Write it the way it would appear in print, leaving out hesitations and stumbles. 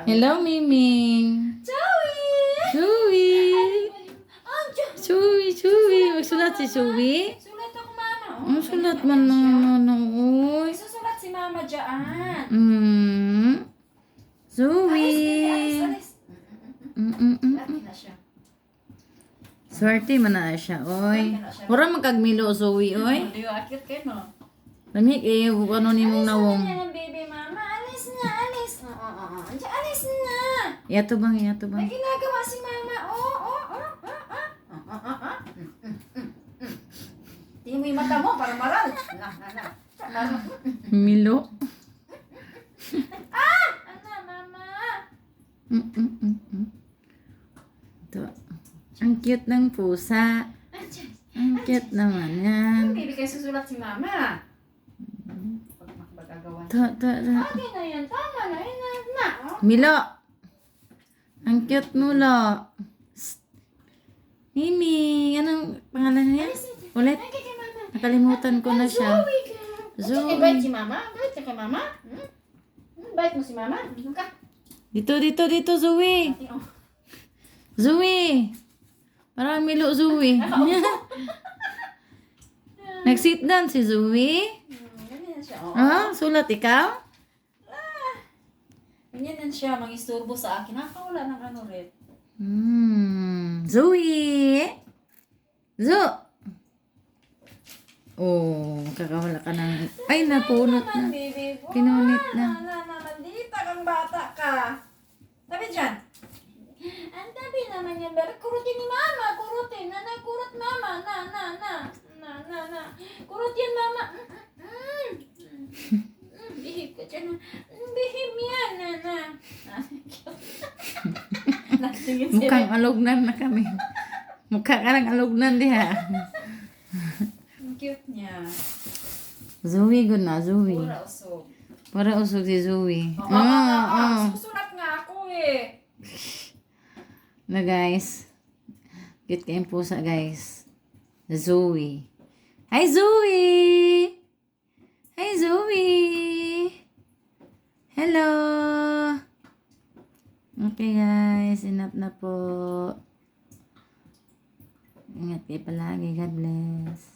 Hello, Miming. Chewy! Chewy! Magsulat si Chewy? Sulat ako, mama. Ang sulat man na, uy. Susulat si mama dyan. Chewy! Alis. Laki na siya. Swerte man na siya, oy. Mura magkagmilo, Zoe, oy. Hindi, akit kayo, no? Lamig eh, ano ni mong nawong. Alis na, baby, mama. Alis na, alis. Andiyan, alis na. Yato bang. May ginagawa si mama. Tingin mo yung mata mo, parang maral. Milo. Mama. Ito. Ang cute ng pusa. Ang cute naman yan. Baby, kayo susulat si mama. Pag makabagagawa. Ito. Okay na yan, tama na. Milo. Ang cute mo, lo. Psst. Mimi, anong pangalan niya? Ulit. Ay, kay mama. Nakalimutan ko na siya. Zoe. Bait si mama? Bait ka kay mama? Bait mo si mama? Ka. Dito, Zoe. Zoe. Parang Milo, Zoe. Nag-sit down si Zoe. Ganyan siya. Sulat ikaw? Ganyan siya, mag-isturbo sa akin. Nakawala ng ano rin. Zoe. Oh, kakawala ka ng... Ay, napunot na. Baby ko. Pinunit na. Nandita kang bata ka. Tabi dyan. Ang tabi naman yan. Kurutin ni mama. Kurutin. Nanay, kurut mama. Na. Kurut yan, mama. Bihib ka dyan. Bihib yan, na. Natingin sila. Mukhang alugnan na kami. Mukha ka ng alugnan diha. Ang cute niya. Zoe, good na, Zoe. Pura usog. Para usog si Zoe. Susulat nga ako eh. Na guys. Cute kayong pusa, guys. Zoe. Hi, Zoe! Hi, Zoe! Hello! Okay, guys. Enough na po. Ingat kayo palagi. God bless.